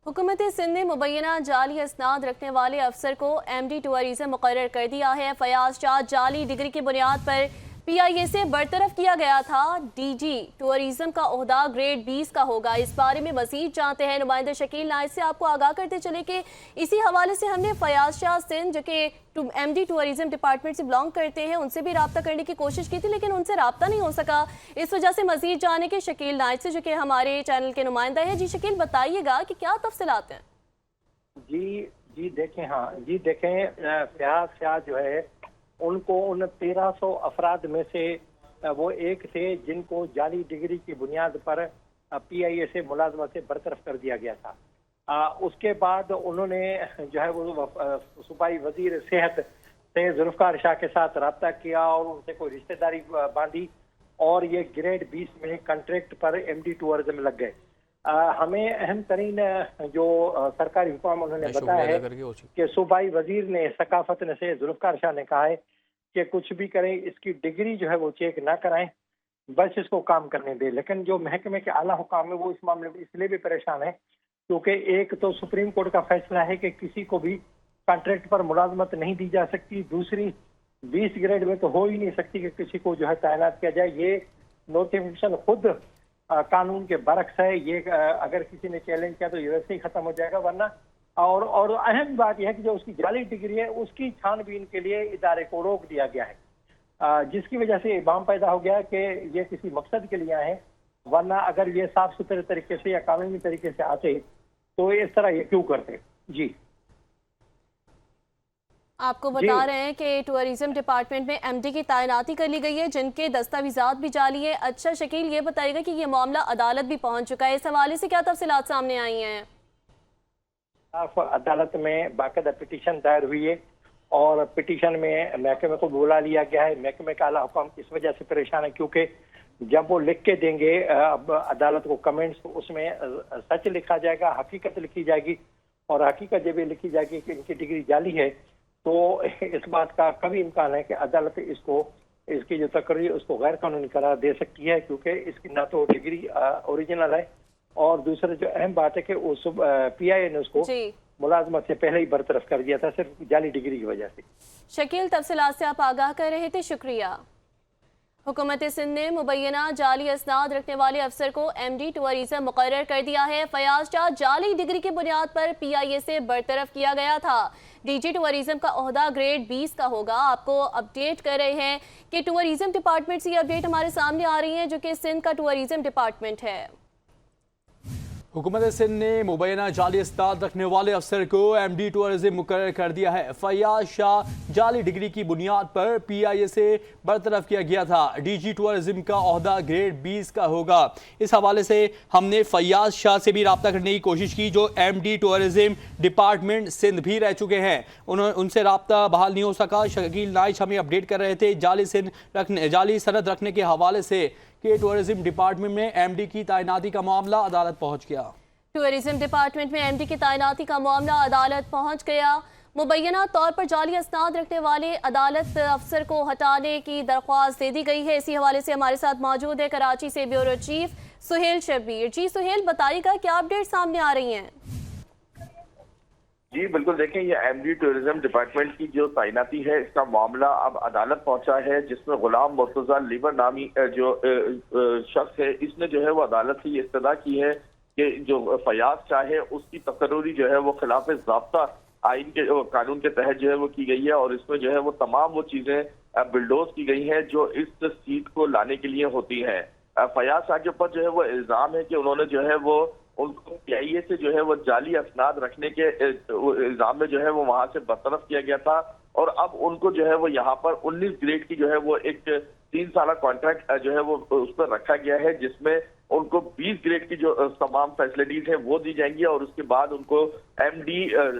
हुकूमत सिंध ने मुबैना जाली असनाद रखने वाले अफसर को MD टूरिज्म मुकर्रर कर दिया है। फयाज शाह जाली डिग्री की बुनियाद पर PIA से बरतरफ किया गया था। DG टूरिज्म का ओहदा ग्रेड 20 का होगा। इस बारे में मजीद जानते हैं नुमाइंदा शकील नाइट से। आपको आगाह करते चले कि इसी हवाले से हमने फयाज शाह सिंध जो कि MD टूरिज्म डिपार्टमेंट से बिलोंग करते हैं उनसे भी रब्ता करने की कोशिश की थी, लेकिन उनसे रब्ता नहीं हो सका। इस वजह से मजीद जाने के शकील नाइट से जो कि हमारे चैनल के नुमाइंदा है। जी शकील, बताइएगा कि क्या तफसीलात हैं। जी देखें, हाँ जी देखें, फयाज शाह जो है उनको उन 1300 अफराद में से वो एक थे जिनको जाली डिग्री की बुनियाद पर PIA से मुलाजमत से बरतरफ कर दिया गया था। उसके बाद उन्होंने जो है वो सूबाई वजीर सेहत से जुल्फकार शाह के साथ रब्ता किया और उनसे कोई रिश्तेदारी बांधी और ये ग्रेड 20 में कॉन्ट्रैक्ट पर MD टूरिज्म लग गए। हमें अहम तरीन जो सरकारी हुक्म उन्होंने बताया है कि सूबाई वजीर ने सकाफत ने से जुल्फकार शाह ने कहा है कि कुछ भी करें इसकी डिग्री जो है वो चेक ना कराएं, बस इसको काम करने दें। लेकिन जो महकमे के आला हुकाम है वो इस मामले में इसलिए भी परेशान है क्योंकि एक तो सुप्रीम कोर्ट का फैसला है कि किसी को भी कॉन्ट्रैक्ट पर मुलाजमत नहीं दी जा सकती, दूसरी 20 ग्रेड में तो हो ही नहीं सकती कि किसी को जो है तैनात किया जाए। ये नोटिफिकेशन खुद कानून के बरक्स है। ये अगर किसी ने चैलेंज किया तो ये वैसे ही खत्म हो जाएगा, वरना और अहम बात यह है कि जो उसकी जाली डिग्री है उसकी छानबीन के लिए इदारे को रोक दिया गया है, जिसकी वजह से इबाम पैदा हो गया कि ये किसी मकसद के लिए आए हैं, वरना अगर ये साफ सुथरे तरीके से या कानूनी तरीके से आते तो इस तरह ये क्यों करते। जी आपको बता रहे हैं कि टूरिज्म डिपार्टमेंट में MD की तैनाती कर ली गई है जिनके दस्तावेजात भी जाली है। अच्छा शकील, ये बताइएगा कि ये मामला अदालत भी पहुंच चुका है, इस हवाले से क्या तफसीलात सामने आई हैं? अदालत में बाकायदा पिटीशन दायर हुई है और पिटीशन में महकमे को बुला लिया गया है। महकमे का आला हुक्म इस वजह से परेशान है क्योंकि जब वो लिख के देंगे अब अदालत को कमेंट्स, तो उसमें सच लिखा जाएगा, हकीकत लिखी जाएगी और हकीकत जब ये लिखी जाएगी कि इनकी डिग्री जाली है तो इस बात का कभी इम्कान है कि अदालत इसकी जो तकरीर उसको गैर कानूनी करार दे सकती है क्योंकि इसकी ना तो डिग्री ओरिजिनल है और दूसरा जो अहम बात है कि उस PIA ने उसको मुलाजमत से पहले ही बरतरफ कर दिया था सिर्फ जाली डिग्री की वजह से। शकील, तफसीलात से आप आगाह कर रहे थे, शुक्रिया। हुकूमत सिंध ने मुबैना जाली असनाद रखने वाले अफसर को MD टूरिज्म मुकर्रर कर दिया है। फयाज शाह जाली डिग्री की बुनियाद पर PIA से बरतरफ किया गया था। DG टूरिज्म का ओहदा ग्रेड 20 का होगा। आपको अपडेट कर रहे हैं कि टूरिज्म डिपार्टमेंट से ये अपडेट हमारे सामने आ रही है जो कि सिंध का टूरिज्म डिपार्टमेंट है। हुकूमत सिंध ने मुबैना जाली असनाद रखने वाले अफसर को MD टूरिज्म मुकर्रर कर दिया है। फयाज शाह जाली डिग्री की बुनियाद पर PIA से बरतरफ किया गया था। DG टूरिज्म का ओहदा ग्रेड 20 का होगा। इस हवाले से हमने फयाज शाह से भी रब्ता करने की कोशिश की जो MD टूरिज्म डिपार्टमेंट सिंध भी रह चुके हैं, उनसे रब्ता बहाल नहीं हो सका। शकील नाइच हमें अपडेट कर रहे थे जाली सनद रखने के हवाले से कि टूरिज्म डिपार्टमेंट में MD की तैनाती का मामला अदालत पहुंच गया। टूरिज्म डिपार्टमेंट में MD की तैनाती का मामला अदालत पहुंच गया। मुबैना तौर पर जाली असनाद रखने वाले अदालत अफसर को हटाने की दरख्वास्त दे दी गई है। इसी हवाले से हमारे साथ मौजूद है कराची से ब्यूरो चीफ सुहेल शब्बीर। जी सुहेल, बताइएगा क्या अपडेट सामने आ रही हैं? जी बिल्कुल, देखें ये MD टूरिज्म डिपार्टमेंट की जो तैनाती है इसका मामला अब अदालत पहुंचा है, जिसमें गुलाम मुर्तजा लीवर नामी जो शख्स है इसने जो है वो अदालत से ये इस्तदा की है कि जो फयाज शाह है उसकी तकर्री जो है वो खिलाफ ज़ाब्ता आइन के कानून के तहत जो है वो की गई है और इसमें जो है वो तमाम वो चीजें बिल्डोज की गई हैं जो इस सीट को लाने के लिए होती हैं। फयाज शाह के ऊपर जो है वो इल्जाम है कि उन्होंने जो है वो उनको PIA से जो है वो जाली असनाद रखने के इल्जाम में जो है वो वहां से बरतरफ किया गया था और अब उनको जो है वो यहाँ पर 19 ग्रेड की जो है वो एक 3 साल कॉन्ट्रैक्ट जो है वो उस पर रखा गया है, जिसमें उनको 20 ग्रेड की जो तमाम फैसिलिटीज है वो दी जाएंगी और उसके बाद उनको MD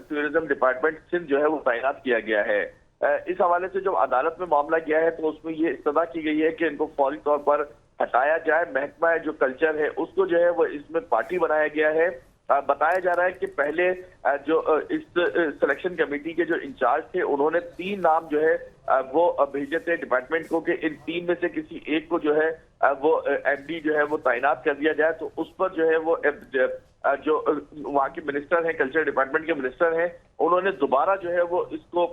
टूरिज्म डिपार्टमेंट सिंध जो है वो तैनात किया गया है। इस हवाले से जब अदालत में मामला गया है तो उसमें ये इस्तदा की गई है कि इनको फौरी तौर पर हटाया जाए। महकमा जो कल्चर है उसको जो है वो इसमें पार्टी बनाया गया है। बताया जा रहा है कि पहले जो इस सिलेक्शन कमेटी के जो इंचार्ज थे उन्होंने 3 नाम जो है वो भेजे थे डिपार्टमेंट को कि इन 3 में से किसी एक को जो है वो MD जो है वो तैनात कर दिया जाए, तो उस पर जो है वो जो वहाँ के मिनिस्टर हैं, कल्चर डिपार्टमेंट के मिनिस्टर हैं, उन्होंने दोबारा जो है वो इसको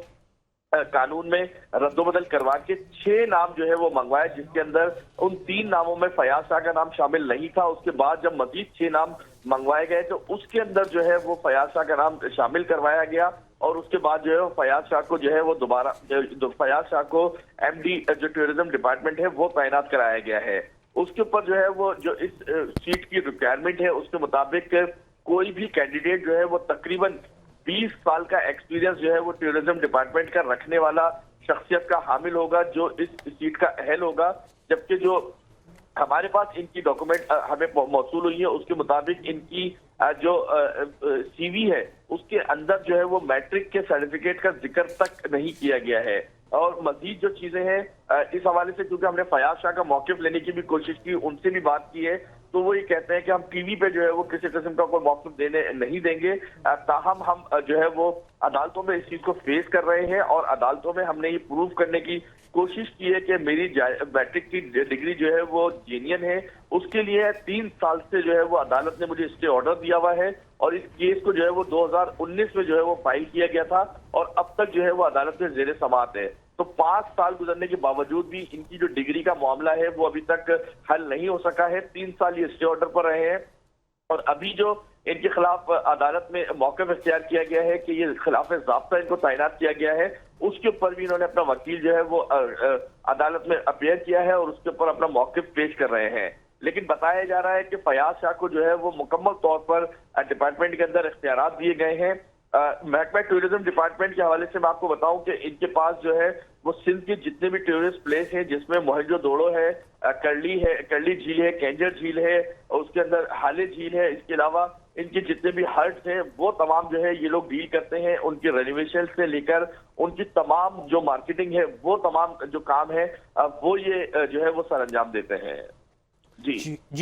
कानून में रद्दोबदल करवा के 6 नाम जो है वो मंगवाए, जिसके अंदर उन 3 नामों में फयाज शाह का नाम शामिल नहीं था। उसके बाद जब मजीद 6 नाम मंगवाए गए तो उसके अंदर जो है वो फयाज शाह का नाम शामिल करवाया गया और उसके बाद जो है फयाज शाह को जो है वो दोबारा फयाज शाह को एमडी जो टूरिज्म डिपार्टमेंट है वो तैनात कराया गया है। उसके ऊपर जो है वो जो इस सीट की रिक्वायरमेंट है उसके मुताबिक कोई भी कैंडिडेट जो है वो तकरीबन 20 साल का एक्सपीरियंस जो है वो टूरिज्म डिपार्टमेंट का रखने वाला शख्सियत का हामिल होगा जो इस सीट का अहल होगा। जबकि जो हमारे पास इनकी डॉक्यूमेंट हमें मौसूल हुई है उसके मुताबिक इनकी जो सीवी है उसके अंदर जो है वो मैट्रिक के सर्टिफिकेट का जिक्र तक नहीं किया गया है। और मजीद जो चीजें हैं इस हवाले से, क्योंकि हमने फयाज शाह का मौकिफ लेने की भी कोशिश की, उनसे भी बात की है, तो वो ये कहते हैं कि हम टीवी पे जो है वो किसी किस्म का कोई मौकिफ देने नहीं देंगे। ताहम हम जो है वो अदालतों में इस चीज को फेस कर रहे हैं और अदालतों में हमने ये प्रूव करने की कोशिश की है कि मेरी मैट्रिक की डिग्री जो है वो जेन्युइन है। उसके लिए 3 साल से जो है वो अदालत ने मुझे स्टे ऑर्डर दिया हुआ है और इस केस को जो है वो 2019 में जो है वो फाइल किया गया था और अब तक जो है वो अदालत में जेर समाअत है। तो 5 साल गुजरने के बावजूद भी इनकी जो डिग्री का मामला है वो अभी तक हल नहीं हो सका है। 3 साल ये स्टे ऑर्डर पर रहे हैं और अभी जो इनके खिलाफ अदालत में मौक़िफ़ इख्तियार किया गया है कि ये खिलाफ ज़ाब्ता इनको तैनात किया गया है, उसके ऊपर भी इन्होंने अपना वकील जो है वो अदालत में अपीयर किया है और उसके ऊपर अपना मौक़िफ़ पेश कर रहे हैं। लेकिन बताया जा रहा है कि फयाज शाह को जो है वो मुकम्मल तौर पर डिपार्टमेंट के अंदर इख्तियारात दिए गए हैं। महकमा टूरिज्म डिपार्टमेंट के हवाले से मैं आपको बताऊं कि इनके पास जो है वो सिंध के जितने भी टूरिस्ट प्लेस हैं जिसमें मोहनजोदड़ो है, करली झील है, कैंजर झील है, उसके अंदर हाले झील है, इसके अलावा इनके जितने भी हट्स हैं वो तमाम जो है ये लोग डील करते हैं। उनकी रेनोवेशन से लेकर उनकी तमाम जो मार्केटिंग है वो तमाम जो काम है वो ये जो है वो सर अंजाम देते हैं। जी।